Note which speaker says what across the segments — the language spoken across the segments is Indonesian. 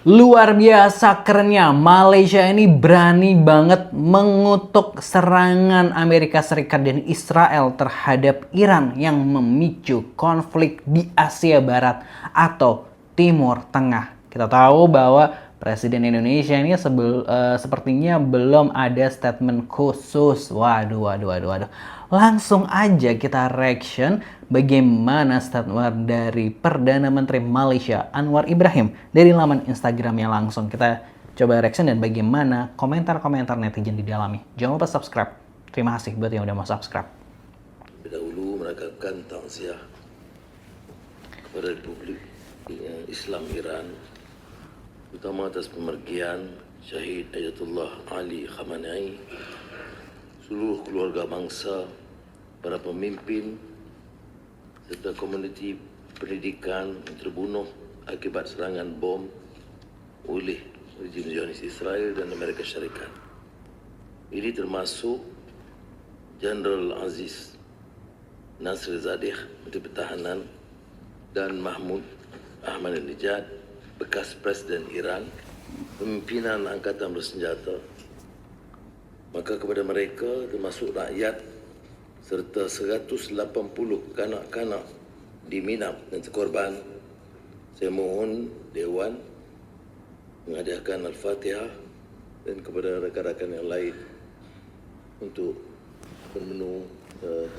Speaker 1: Luar biasa kerennya, Malaysia ini berani banget mengutuk serangan Amerika Serikat dan Israel terhadap Iran yang memicu konflik di Asia Barat atau Timur Tengah. Kita tahu bahwa Presiden Indonesia ini sepertinya belum ada statement khusus. Waduh. Langsung aja kita reaction bagaimana statement dari Perdana Menteri Malaysia Anwar Ibrahim dari laman Instagramnya langsung. Kita coba reaction dan bagaimana komentar-komentar netizen di dalamnya. Jangan lupa subscribe. Terima kasih buat yang udah mau subscribe.
Speaker 2: Dahulu menegakkan takziah kepada Republik Islam Iran, terutama atas pemergian Syahid Ayatullah Ali Khamenei, seluruh keluarga bangsa, para pemimpin, serta komuniti pendidikan yang terbunuh akibat serangan bom oleh rejim Zionis Israel dan Amerika Syarikat. Ini termasuk Jenderal Aziz Nasrizzadeh, Menteri Pertahanan, dan Mahmud Ahmadinejad, bekas Presiden Iran, pimpinan Angkatan Bersenjata. Maka kepada mereka, termasuk rakyat, serta 180 kanak-kanak di Minang dan terkorban, saya mohon Dewan menghadiahkan Al-Fatihah dan kepada rakan-rakan yang lain untuk bermenung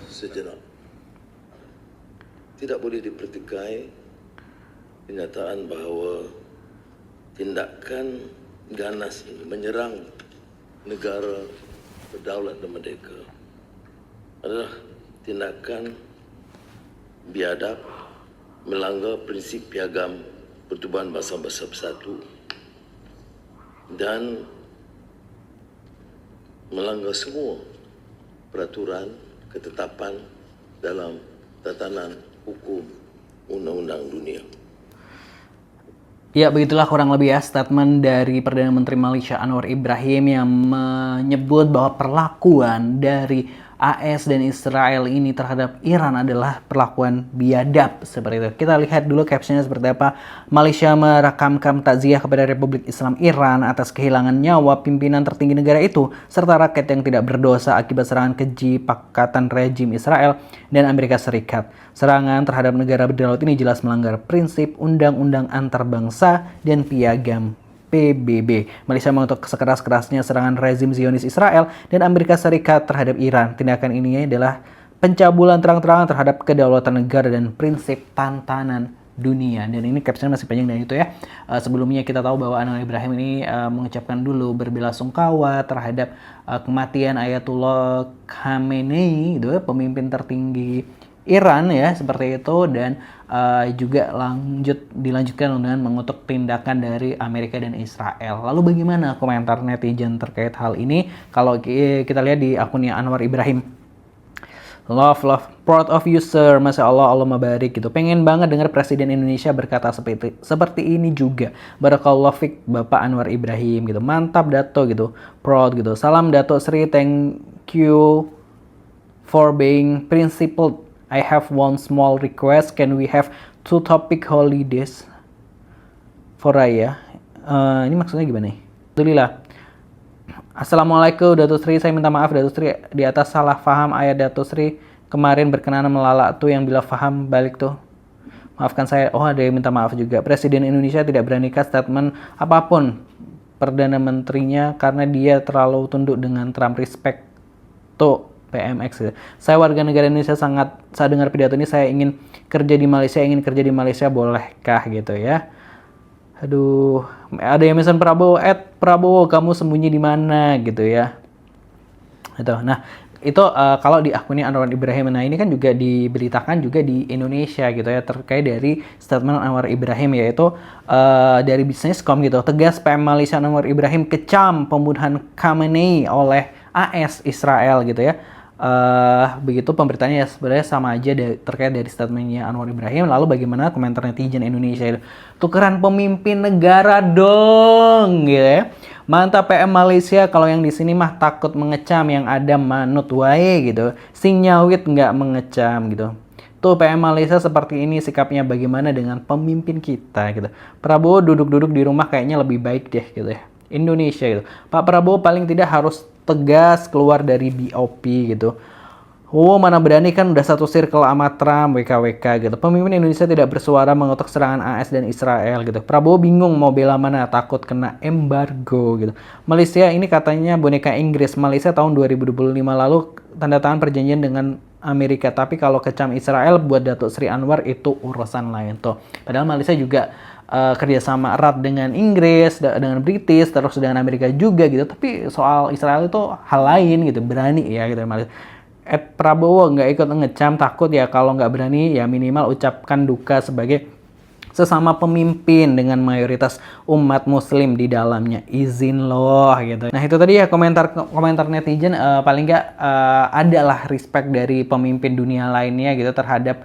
Speaker 2: sejenak. Tidak boleh dipertikai kenyataan bahawa tindakan ganas ini menyerang negara berdaulat dan merdeka adalah tindakan biadab, melanggar prinsip piagam Pertubuhan Bangsa-Bangsa Bersatu dan melanggar semua peraturan ketetapan dalam tatanan hukum undang-undang dunia.
Speaker 1: Ya, begitulah kurang lebih ya statement dari Perdana Menteri Malaysia Anwar Ibrahim yang menyebut bahwa perlakuan dari AS dan Israel ini terhadap Iran adalah perlakuan biadab seperti itu. Kita lihat dulu captionnya seperti apa. Malaysia merakamkan takziah kepada Republik Islam Iran atas kehilangan nyawa pimpinan tertinggi negara itu serta rakyat yang tidak berdosa akibat serangan keji pakatan rejim Israel dan Amerika Serikat. Serangan terhadap negara berdaulat ini jelas melanggar prinsip undang-undang antarbangsa dan piagam PBB. Malaysia mengutuk sekeras-kerasnya serangan rezim Zionis Israel dan Amerika Serikat terhadap Iran. Tindakan ini adalah pencabulan terang-terangan terhadap kedaulatan negara dan prinsip tatanan dunia. Dan ini caption masih panjang dan itu ya. Sebelumnya kita tahu bahwa Anwar Ibrahim ini mengucapkan dulu berbelasungkawa terhadap kematian Ayatullah Khamenei, itu pemimpin tertinggi Iran ya, seperti itu, dan juga dilanjutkan dengan mengutuk tindakan dari Amerika dan Israel. Lalu bagaimana komentar netizen terkait hal ini? Kalau kita lihat di akunnya Anwar Ibrahim, love, proud of you sir, Masya Allah, Allah mabarik gitu. Pengen banget dengar Presiden Indonesia berkata seperti ini juga. Barakallah fik Bapak Anwar Ibrahim gitu. Mantap Dato gitu, proud gitu. Salam Dato Sri, thank you for being principled. I have one small request. Can we have 2 topic holidays for Raya? Ini maksudnya gimana nih? Alhamdulillah. Assalamualaikum Dato Sri. Saya minta maaf Dato Sri di atas salah faham ayat Dato Sri kemarin berkenaan melalak tuh yang bila faham balik tuh. Maafkan saya. Oh, ada yang minta maaf juga. Presiden Indonesia tidak beranikan statement apapun Perdana Menterinya karena dia terlalu tunduk dengan Trump. Respect tuh PMX. Saya warga negara Indonesia, saya dengar pidato ini saya ingin kerja di Malaysia, bolehkah gitu ya. Aduh, ada yang mention Prabowo kamu sembunyi di mana gitu ya. Itu. Nah, itu kalau di akunnya Anwar Ibrahim. Nah, ini kan juga diberitakan juga di Indonesia gitu ya, terkait dari statement Anwar Ibrahim, yaitu dari Businesscom gitu. Tegas PM Malaysia Anwar Ibrahim kecam pembunuhan Khamenei oleh AS Israel gitu ya. Begitu pemberitaannya ya, sebenarnya sama aja terkait dari statementnya Anwar Ibrahim. Lalu bagaimana komentar netizen Indonesia itu? Tukeran pemimpin negara dong gitu ya. Mantap PM Malaysia, kalau yang di sini mah takut mengecam, yang ada manut wae gitu. Sing nyawit nggak mengecam gitu. Tuh PM Malaysia seperti ini sikapnya, bagaimana dengan pemimpin kita gitu. Prabowo duduk-duduk di rumah kayaknya lebih baik deh gitu ya. Indonesia gitu. Pak Prabowo paling tidak harus tegas keluar dari BOP gitu. Oh, mana berani kan udah satu circle sama Trump, WKWK gitu. Pemimpin Indonesia tidak bersuara mengutuk serangan AS dan Israel gitu. Prabowo bingung mau bela mana, takut kena embargo gitu. Malaysia ini katanya boneka Inggris. Malaysia tahun 2025 lalu tanda tangan perjanjian dengan Amerika. Tapi kalau kecam Israel buat Datuk Sri Anwar itu urusan lain tuh. Padahal Malaysia juga kerjasama erat dengan Inggris, dengan British, terus dengan Amerika juga gitu. Tapi soal Israel itu hal lain gitu. Berani ya gitu Malaysia. Prabowo nggak ikut ngecam, takut ya kalau nggak berani ya minimal ucapkan duka sebagai sesama pemimpin dengan mayoritas umat muslim di dalamnya, izin loh gitu. Nah itu tadi ya komentar netizen, paling nggak adalah respect dari pemimpin dunia lainnya gitu terhadap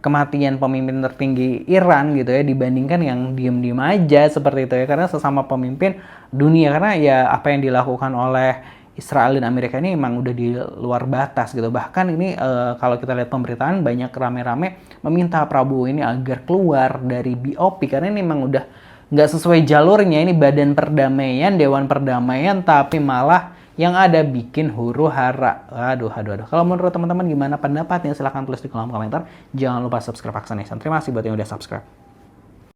Speaker 1: kematian pemimpin tertinggi Iran gitu ya, dibandingkan yang diem-diem aja seperti itu ya, karena sesama pemimpin dunia, karena ya apa yang dilakukan oleh Israel dan Amerika ini emang udah di luar batas gitu. Bahkan ini kalau kita lihat pemberitaan banyak rame-rame meminta Prabowo ini agar keluar dari BOP karena ini emang udah nggak sesuai jalurnya. Ini badan perdamaian, dewan perdamaian, tapi malah yang ada bikin huru hara. Aduh. Kalau menurut teman-teman gimana pendapatnya? Silahkan tulis di kolom komentar. Jangan lupa subscribe Aksa Nation. Terima kasih buat yang udah subscribe.